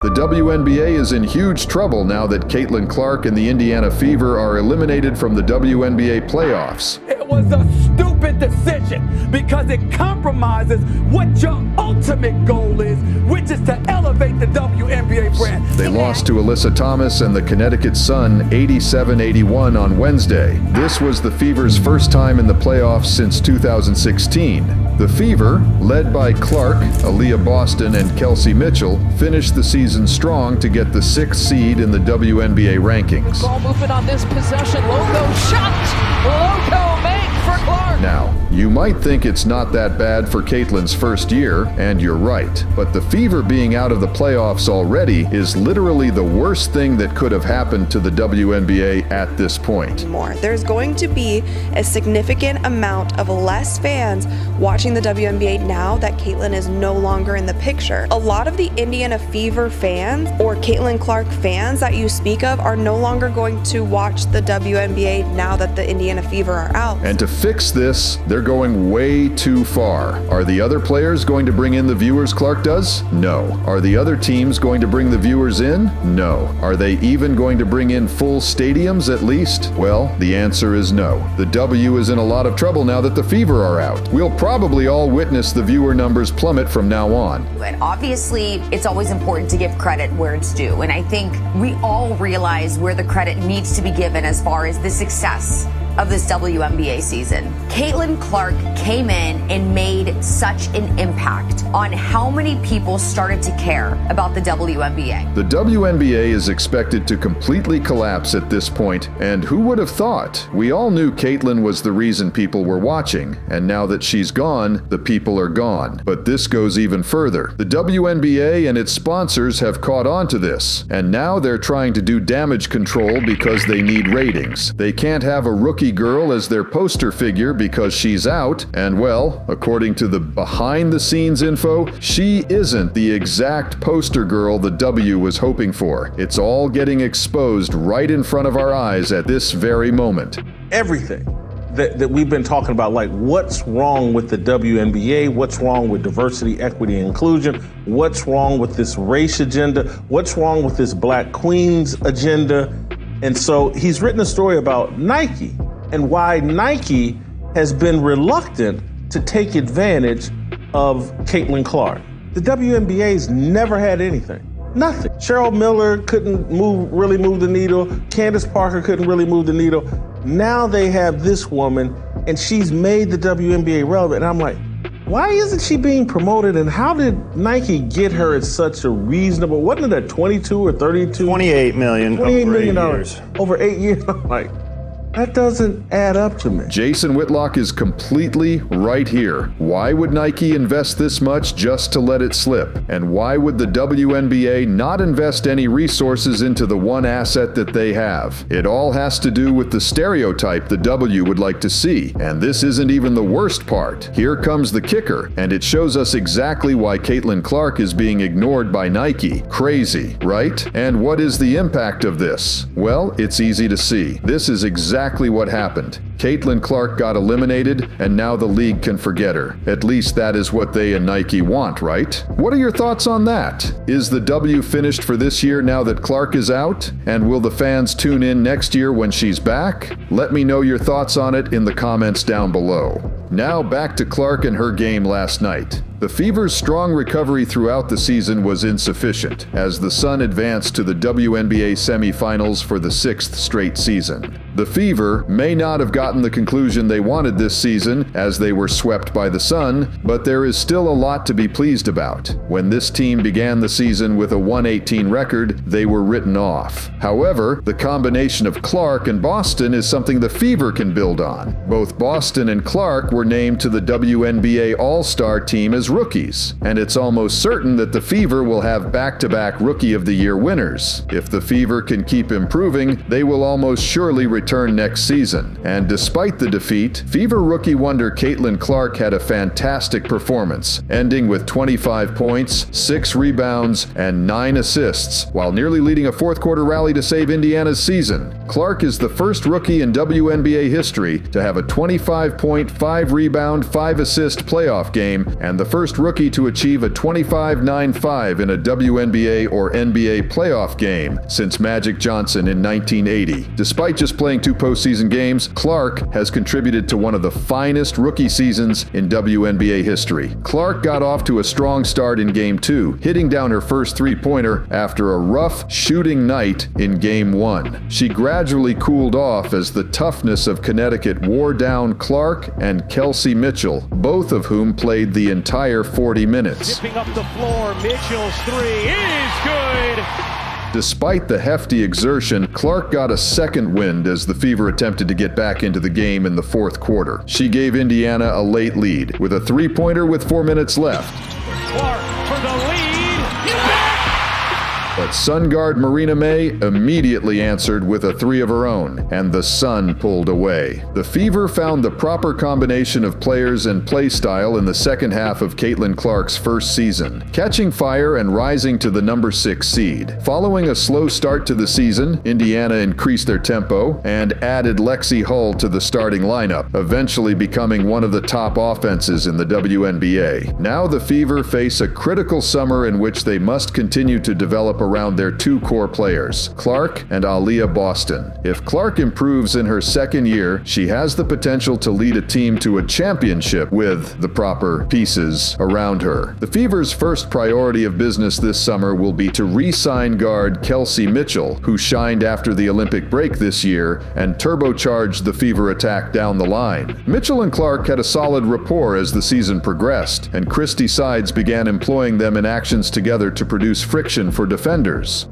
The WNBA is in huge trouble now that Caitlin Clark and the Indiana Fever are eliminated from the WNBA playoffs. It was a stupid decision because it compromises what your ultimate goal is, which is to elevate the WNBA brand. They lost to Alyssa Thomas and the Connecticut Sun 87-81 on Wednesday. This was the Fever's first time in the playoffs since 2016. The Fever, led by Clark, Aaliyah Boston, and Kelsey Mitchell, finished the season strong to get the 6th seed in the WNBA rankings. Ball movement on this possession. Loco shot. Loco made for Clark. Now, you might think it's not that bad for Caitlin's first year, and you're right. But the Fever being out of the playoffs already is literally the worst thing that could have happened to the WNBA at this point. There's going to be a significant amount of less fans watching the WNBA now that Caitlin is no longer in the picture. A lot of the Indiana Fever fans or Caitlin Clark fans that you speak of are no longer going to watch the WNBA now that the Indiana Fever are out. And to fix this, they're going way too far. Are the other players going to bring in the viewers Clark does? No. Are the other teams going to bring the viewers in? No. Are they even going to bring in full stadiums at least? Well, the answer is no. The W is in a lot of trouble now that the Fever are out. We'll probably all witness the viewer numbers plummet from now on. And obviously, it's always important to give credit where it's due. And I think we all realize where the credit needs to be given as far as the success of this WNBA season. Caitlin Clark came in and made such an impact on how many people started to care about the WNBA. The WNBA is expected to completely collapse at this point, and who would have thought? We all knew Caitlin was the reason people were watching, and now that she's gone, the people are gone. But this goes even further. The WNBA and its sponsors have caught on to this, and now they're trying to do damage control because they need ratings. They can't have a rookie girl as their poster figure because she's out, and well, according to the behind-the-scenes info, she isn't the exact poster girl the W was hoping for. It's all getting exposed right in front of our eyes at this very moment. Everything that we've been talking about, like what's wrong with the WNBA, what's wrong with diversity, equity, and inclusion, what's wrong with this race agenda, what's wrong with this Black Queens agenda. And so he's written a story about Nike and why Nike has been reluctant to take advantage of Caitlin Clark. The WNBA's never had anything. Nothing. Cheryl Miller couldn't really move the needle. Candace Parker couldn't really move the needle. Now they have this woman, and she's made the WNBA relevant. And I'm like, why isn't she being promoted? And how did Nike get her at such a reasonable, wasn't it a 22 or 32? $28 million. $28 million over 8 years. I'm like, that doesn't add up to me. Jason Whitlock is completely right here. Why would Nike invest this much just to let it slip? And why would the WNBA not invest any resources into the one asset that they have? It all has to do with the stereotype the W would like to see. And this isn't even the worst part. Here comes the kicker, and it shows us exactly why Caitlin Clark is being ignored by Nike. Crazy, right? And what is the impact of this? Well, it's easy to see. This is exactly what happened. Caitlin Clark got eliminated, and now the league can forget her. At least that is what they and Nike want, right? What are your thoughts on that? Is the W finished for this year now that Clark is out? And will the fans tune in next year when she's back? Let me know your thoughts on it in the comments down below. Now back to Clark and her game last night. The Fever's strong recovery throughout the season was insufficient, as the Sun advanced to the WNBA semifinals for the 6th straight season. The Fever may not have gotten the conclusion they wanted this season, as they were swept by the Sun, but there is still a lot to be pleased about. When this team began the season with a 1-18 record, they were written off. However, the combination of Clark and Boston is something the Fever can build on. Both Boston and Clark were named to the WNBA All-Star team as rookies, and it's almost certain that the Fever will have back-to-back Rookie of the Year winners. If the Fever can keep improving, they will almost surely return next season. And despite the defeat, Fever rookie wonder Caitlin Clark had a fantastic performance, ending with 25 points, 6 rebounds, and 9 assists, while nearly leading a fourth-quarter rally to save Indiana's season. Clark is the first rookie in WNBA history to have a 25-point, 5-rebound, 5-assist playoff game, and the first rookie to achieve a 25-9-5 in a WNBA or NBA playoff game since Magic Johnson in 1980. Despite just playing 2 postseason games, Clark has contributed to one of the finest rookie seasons in WNBA history. Clark got off to a strong start in Game 2, hitting down her first three-pointer after a rough shooting night in Game 1. She gradually cooled off as the toughness of Connecticut wore down Clark and Kelsey Mitchell, both of whom played the entire 40 minutes. Tipping up the floor, Mitchell's three is good! Despite the hefty exertion, Clark got a second wind as the Fever attempted to get back into the game in the fourth quarter. She gave Indiana a late lead with a three-pointer with 4 minutes left. Clark for the lead! But Sun guard Marina May immediately answered with a three of her own, and the Sun pulled away. The Fever found the proper combination of players and play style in the second half of Caitlin Clark's first season, catching fire and rising to the number 6 seed. Following a slow start to the season, Indiana increased their tempo and added Lexi Hull to the starting lineup, eventually becoming one of the top offenses in the WNBA. Now the Fever face a critical summer in which they must continue to develop around their 2 core players, Clark and Aaliyah Boston. If Clark improves in her second year, she has the potential to lead a team to a championship with the proper pieces around her. The Fever's first priority of business this summer will be to re-sign guard Kelsey Mitchell, who shined after the Olympic break this year and turbocharged the Fever attack down the line. Mitchell and Clark had a solid rapport as the season progressed, and Christy Sides began employing them in actions together to produce friction for defenders.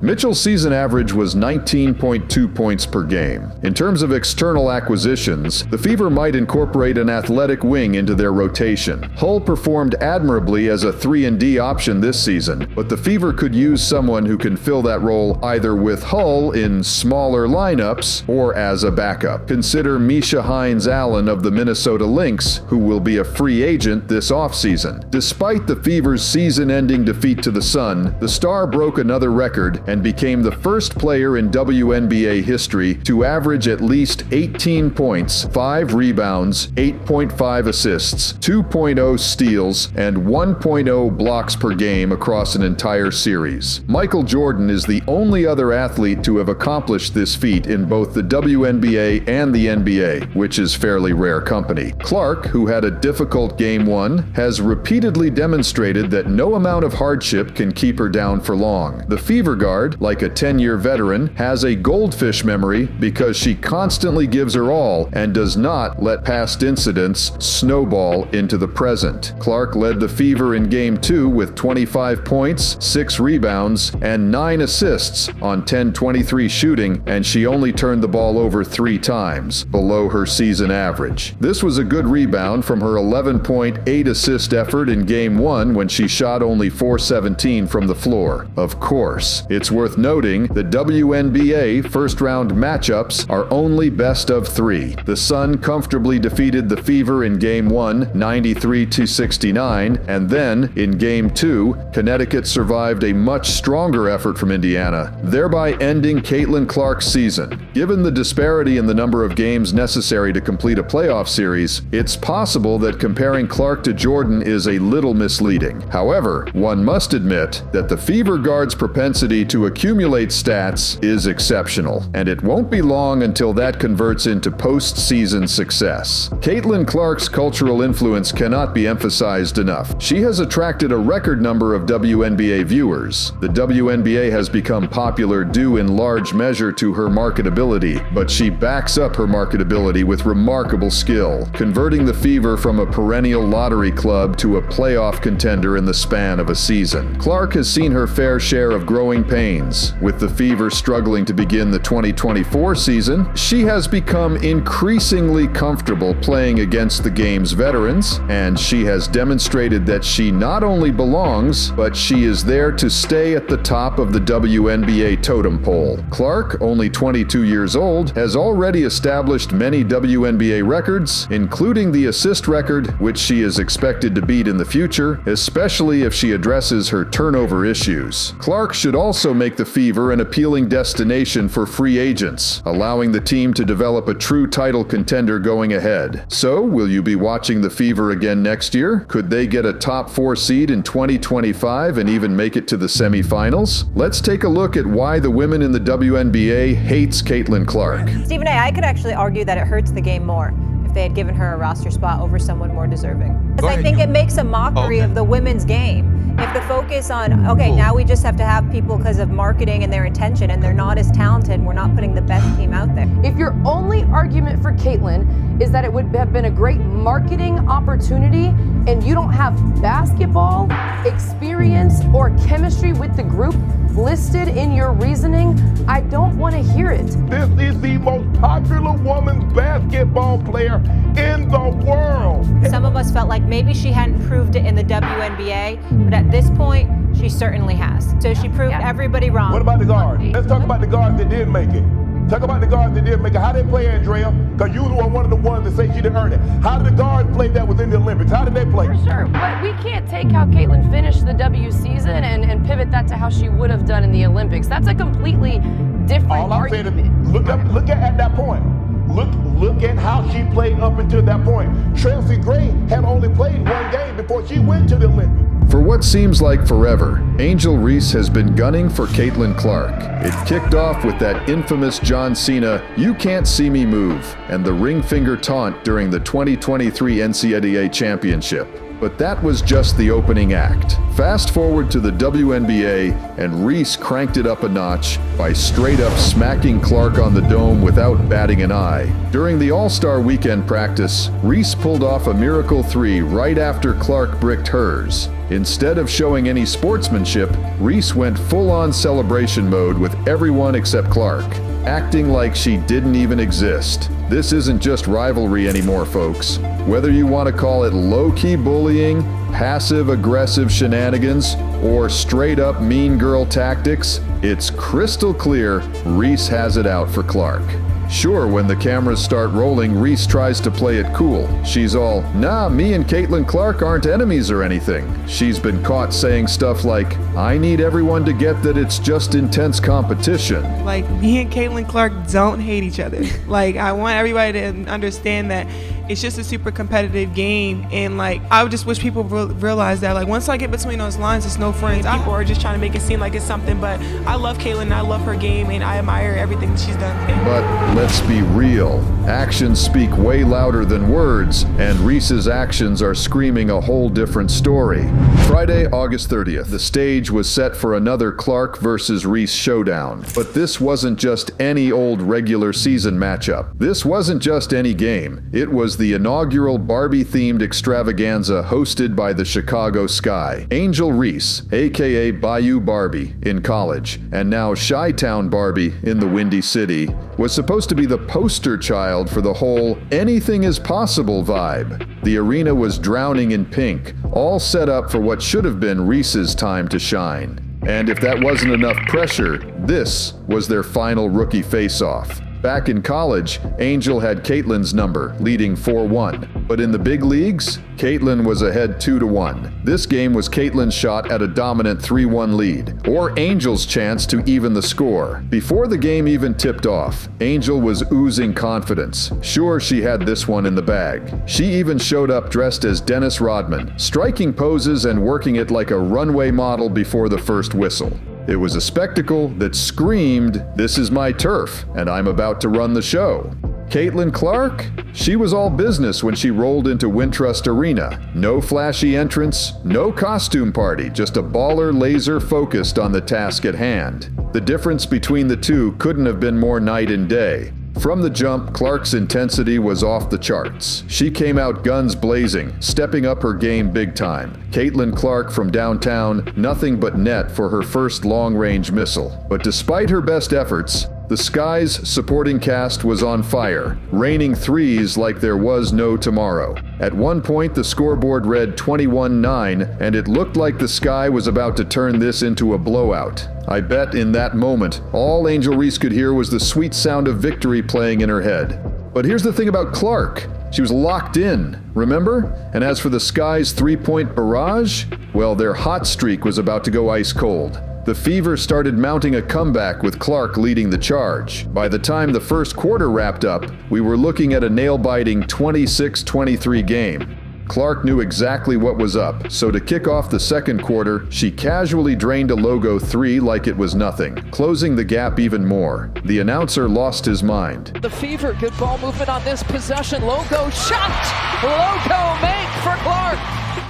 Mitchell's season average was 19.2 points per game. In terms of external acquisitions, the Fever might incorporate an athletic wing into their rotation. Hull performed admirably as a 3-and-D option this season, but the Fever could use someone who can fill that role either with Hull in smaller lineups or as a backup. Consider Misha Hines-Allen of the Minnesota Lynx, who will be a free agent this offseason. Despite the Fever's season-ending defeat to the Sun, the Star broke another record and became the first player in WNBA history to average at least 18 points, 5 rebounds, 8.5 assists, 2.0 steals, and 1.0 blocks per game across an entire series. Michael Jordan is the only other athlete to have accomplished this feat in both the WNBA and the NBA, which is fairly rare company. Clark, who had a difficult Game 1, has repeatedly demonstrated that no amount of hardship can keep her down for long. The Fever guard, like a 10-year veteran, has a goldfish memory because she constantly gives her all and does not let past incidents snowball into the present. Clark led the Fever in Game 2 with 25 points, 6 rebounds, and 9 assists on 10-23 shooting, and she only turned the ball over 3 times, below her season average. This was a good rebound from her 11-point, 8-assist effort in Game 1 when she shot only 4-17 from the floor. Of course, it's worth noting the WNBA first-round matchups are only best of 3. The Sun comfortably defeated the Fever in Game 1, 93-69, and then, in Game 2, Connecticut survived a much stronger effort from Indiana, thereby ending Caitlin Clark's season. Given the disparity in the number of games necessary to complete a playoff series, it's possible that comparing Clark to Jordan is a little misleading. However, one must admit that the Fever guard's propensity to accumulate stats is exceptional, and it won't be long until that converts into postseason success. Caitlin Clark's cultural influence cannot be emphasized enough. She has attracted a record number of WNBA viewers. The WNBA has become popular due in large measure to her marketability, but she backs up her marketability with remarkable skill, converting the Fever from a perennial lottery club to a playoff contender in the span of a season. Clark has seen her fair share of growing pains. With the Fever struggling to begin the 2024 season, she has become increasingly comfortable playing against the game's veterans, and she has demonstrated that she not only belongs, but she is there to stay at the top of the WNBA totem pole. Clark, only 22 years old, has already established many WNBA records, including the assist record, which she is expected to beat in the future, especially if she addresses her turnover issues. Clark should also make the Fever an appealing destination for free agents, allowing the team to develop a true title contender going ahead. So, will you be watching the Fever again next year? Could they get a top 4 seed in 2025 and even make it to the semifinals? Let's take a look at why the women in the WNBA hates Caitlin Clark. Stephen A., I could actually argue that it hurts the game more if they had given her a roster spot over someone more deserving. Because I think it makes a mockery of the women's game. If the focus on, okay, now we just have to have people because of marketing and their intention, and they're not as talented, we're not putting the best team out there. If your only argument for Caitlin is that it would have been a great marketing opportunity and you don't have basketball experience or chemistry with the group listed in your reasoning, I don't want to hear it. This is the most popular women's basketball player in the world. Some of us felt like maybe she hadn't proved it in the WNBA, but at this point, she certainly has. So she proved everybody wrong. What about the guards? Let's talk about the guards that did make it. Talk about the guards that did make it. How did they play, Andrea? Because you were one of the ones that say she didn't earn it. How did the guards play that was in the Olympics? How did they play? For sure, but we can't take how Caitlin finished the W season and pivot that to how she would have done in the Olympics. That's a completely different All I'm saying argument. is, look at that point. Look at how she played up until that point. Chelsea Gray had only played one game before she went to the Olympics. For what seems like forever, Angel Reese has been gunning for Caitlin Clark. It kicked off with that infamous John Cena, "You can't see me move," and the ring finger taunt during the 2023 NCAA Championship. But that was just the opening act. Fast forward to the WNBA, and Reese cranked it up a notch by straight up smacking Clark on the dome without batting an eye. During the All-Star Weekend practice, Reese pulled off a miracle 3 right after Clark bricked hers. Instead of showing any sportsmanship, Reese went full-on celebration mode with everyone except Clark, acting like she didn't even exist. This isn't just rivalry anymore, folks. Whether you want to call it low-key bullying, passive-aggressive shenanigans, or straight-up mean girl tactics, it's crystal clear Reese has it out for Clark. Sure, when the cameras start rolling, Reese tries to play it cool. She's all, "Nah, me and Caitlin Clark aren't enemies or anything." She's been caught saying stuff like, "I need everyone to get that it's just intense competition." Like, me and Caitlin Clark don't hate each other. Like, I want everybody to understand that it's just a super competitive game, and like, I would just wish people realize that, like, once I get between those lines, it's no friends. People are just trying to make it seem like it's something, but I love Caitlin, I love her game, and I admire everything that she's done. But let's be real. Actions speak way louder than words, and Reese's actions are screaming a whole different story. Friday, August 30th, the stage was set for another Clark versus Reese showdown. But this wasn't just any old regular season matchup. This wasn't just any game. It was the inaugural Barbie-themed extravaganza hosted by the Chicago Sky. Angel Reese, aka Bayou Barbie, in college, and now Chi-Town Barbie in the Windy City, was supposed to be the poster child for the whole anything is possible vibe. The arena was drowning in pink, all set up for what should have been Reese's time to shine. And if that wasn't enough pressure, this was their final rookie face-off. Back in college, Angel had Caitlin's number, leading 4-1. But in the big leagues, Caitlin was ahead 2-1. This game was Caitlin's shot at a dominant 3-1 lead, or Angel's chance to even the score. Before the game even tipped off, Angel was oozing confidence. Sure, she had this one in the bag. She even showed up dressed as Dennis Rodman, striking poses and working it like a runway model before the first whistle. It was a spectacle that screamed, "This is my turf, and I'm about to run the show." Caitlin Clark? She was all business when she rolled into Wintrust Arena. No flashy entrance, no costume party, just a baller laser focused on the task at hand. The difference between the two couldn't have been more night and day. From the jump, Clark's intensity was off the charts. She came out guns blazing, stepping up her game big time. Caitlin Clark from downtown, nothing but net for her first long-range missile. But despite her best efforts, the Sky's supporting cast was on fire, raining threes like there was no tomorrow. At one point, the scoreboard read 21-9, and it looked like the Sky was about to turn this into a blowout. I bet in that moment, all Angel Reese could hear was the sweet sound of victory playing in her head. But here's the thing about Clark. She was locked in, remember? And as for the Sky's three-point barrage, well, their hot streak was about to go ice cold. The Fever started mounting a comeback with Clark leading the charge. By the time the first quarter wrapped up, we were looking at a nail-biting 26-23 game. Clark knew exactly what was up, so to kick off the second quarter, she casually drained a logo three like it was nothing, closing the gap even more. The announcer lost his mind. The Fever, good ball movement on this possession. Logo shot! Logo make for Clark!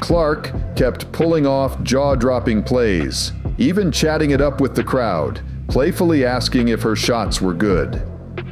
Clark kept pulling off jaw-dropping plays, even chatting it up with the crowd, playfully asking if her shots were good.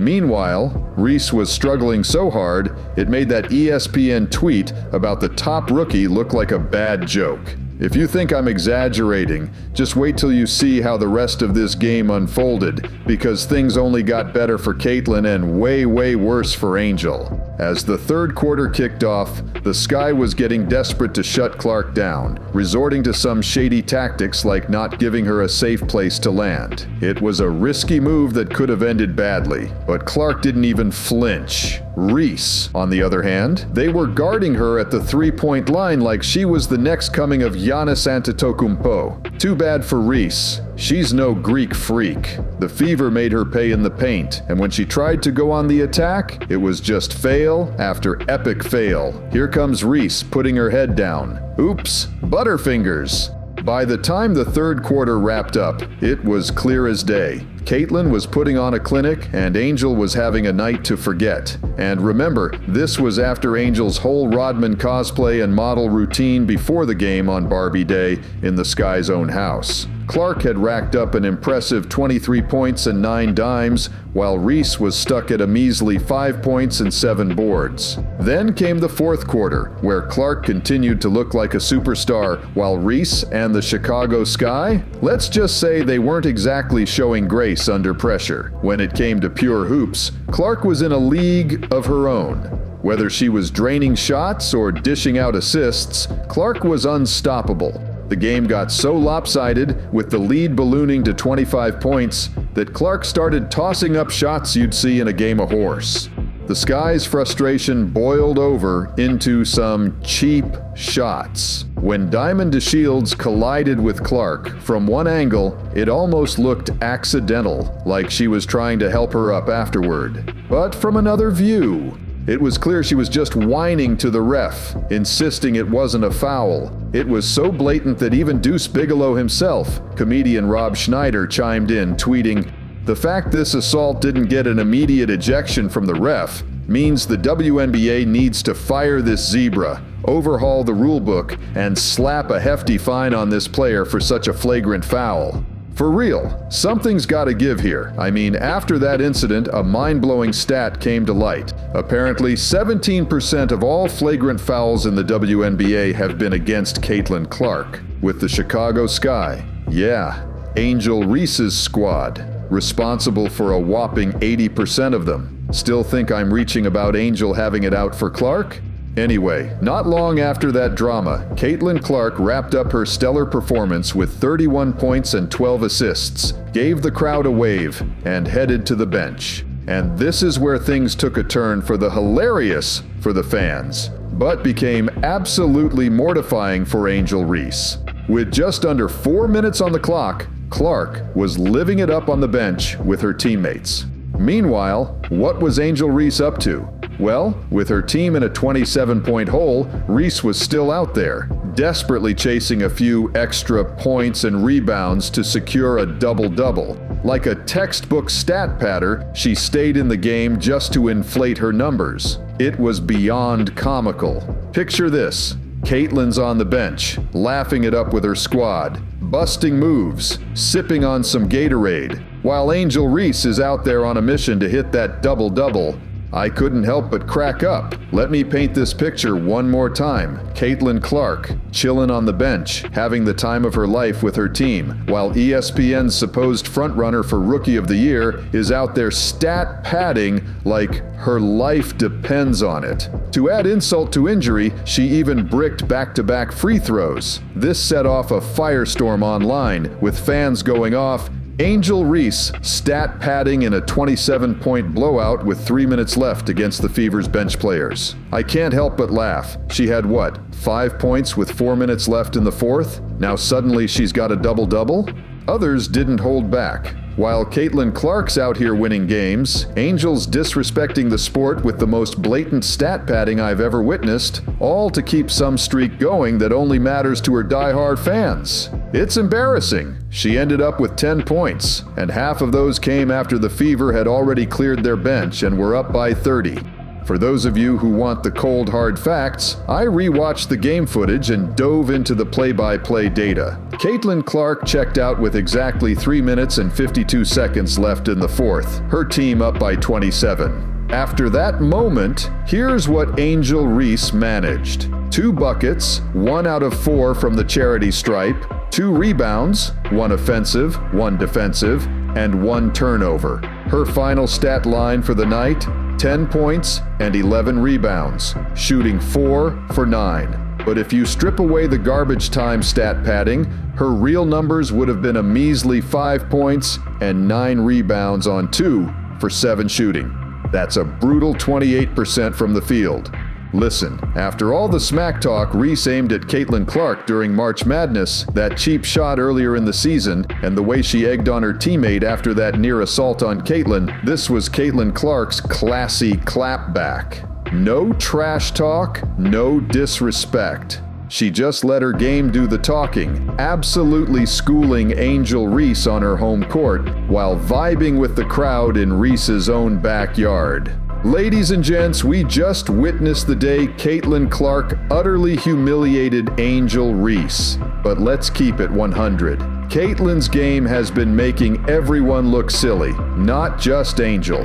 Meanwhile, Reese was struggling so hard, it made that ESPN tweet about the top rookie look like a bad joke. If you think I'm exaggerating, just wait till you see how the rest of this game unfolded, because things only got better for Caitlin and way worse for Angel. As the third quarter kicked off, the Sky was getting desperate to shut Clark down, resorting to some shady tactics like not giving her a safe place to land. It was a risky move that could have ended badly, but Clark didn't even flinch. Reese, on the other hand, they were guarding her at the three-point line like she was the next coming of Giannis Antetokounmpo. Too bad for Reese. She's no Greek freak. The Fever made her pay in the paint, and when she tried to go on the attack, it was just fail after epic fail. Here comes Reese putting her head down. Oops, Butterfingers. By the time the third quarter wrapped up, it was clear as day. Caitlin was putting on a clinic, and Angel was having a night to forget. And remember, this was after Angel's whole Rodman cosplay and model routine before the game on Barbie Day in the Sky's own house. Clark had racked up an impressive 23 points and 9 dimes, while Reese was stuck at a measly 5 points and 7 boards. Then came the fourth quarter, where Clark continued to look like a superstar, while Reese and the Chicago Sky, let's just say they weren't exactly showing grace under pressure. When it came to pure hoops, Clark was in a league of her own. Whether she was draining shots or dishing out assists, Clark was unstoppable. The game got so lopsided, with the lead ballooning to 25 points, that Clark started tossing up shots you'd see in a game of horse. The Sky's frustration boiled over into some cheap shots. When Diamond DeShields collided with Clark, from one angle, it almost looked accidental, like she was trying to help her up afterward. But from another view, it was clear she was just whining to the ref, insisting it wasn't a foul. It was so blatant that even Deuce Bigelow himself, comedian Rob Schneider, chimed in, tweeting, "The fact this assault didn't get an immediate ejection from the ref means the WNBA needs to fire this zebra, overhaul the rulebook, and slap a hefty fine on this player for such a flagrant foul." For real, something's gotta give here. I mean, after that incident, a mind-blowing stat came to light. Apparently, 17% of all flagrant fouls in the WNBA have been against Caitlin Clark, with the Chicago Sky. Yeah, Angel Reese's squad, responsible for a whopping 80% of them. Still think I'm reaching about Angel having it out for Clark? Anyway, not long after that drama, Caitlin Clark wrapped up her stellar performance with 31 points and 12 assists, gave the crowd a wave, and headed to the bench. And this is where things took a turn for the hilarious for the fans, but became absolutely mortifying for Angel Reese. With just under 4 minutes on the clock, Clark was living it up on the bench with her teammates. Meanwhile, what was Angel Reese up to? Well, with her team in a 27-point hole, Reese was still out there, desperately chasing a few extra points and rebounds to secure a double-double. Like a textbook stat patter, she stayed in the game just to inflate her numbers. It was beyond comical. Picture this. Caitlin's on the bench, laughing it up with her squad, busting moves, sipping on some Gatorade, While Angel Reese is out there on a mission to hit that double-double, I couldn't help but crack up. Let me paint this picture one more time. Caitlin Clark, chillin' on the bench, having the time of her life with her team, while ESPN's supposed frontrunner for Rookie of the Year is out there stat padding like her life depends on it. To add insult to injury, she even bricked back-to-back free throws. This set off a firestorm online, with fans going off. Angel Reese stat padding in a 27-point blowout with 3 minutes left against the Fever's bench players. I can't help but laugh. She had what, 5 points with 4 minutes left in the fourth? Now suddenly she's got a double-double? Others didn't hold back. While Caitlin Clark's out here winning games, Angel's disrespecting the sport with the most blatant stat padding I've ever witnessed, all to keep some streak going that only matters to her diehard fans. It's embarrassing. She ended up with 10 points, and half of those came after the Fever had already cleared their bench and were up by 30. For those of you who want the cold hard facts, I rewatched the game footage and dove into the play-by-play data. Caitlin Clark checked out with exactly 3 minutes and 52 seconds left in the fourth, her team up by 27. After that moment, here's what Angel Reese managed. 2 buckets, 1 out of 4 from the charity stripe, 2 rebounds, 1 offensive, 1 defensive, and 1 turnover. Her final stat line for the night, 10 points and 11 rebounds, shooting 4 for 9. But if you strip away the garbage time stat padding, her real numbers would have been a measly 5 points and 9 rebounds on 2 for 7 shooting. That's a brutal 28% from the field. Listen, after all the smack talk Reese aimed at Caitlin Clark during March Madness, that cheap shot earlier in the season, and the way she egged on her teammate after that near assault on Caitlin, this was Caitlin Clark's classy clapback. No trash talk, no disrespect. She just let her game do the talking, absolutely schooling Angel Reese on her home court, while vibing with the crowd in Reese's own backyard. Ladies and gents, we just witnessed the day Caitlin Clark utterly humiliated Angel Reese. But let's keep it 100. Caitlin's game has been making everyone look silly, not just Angel.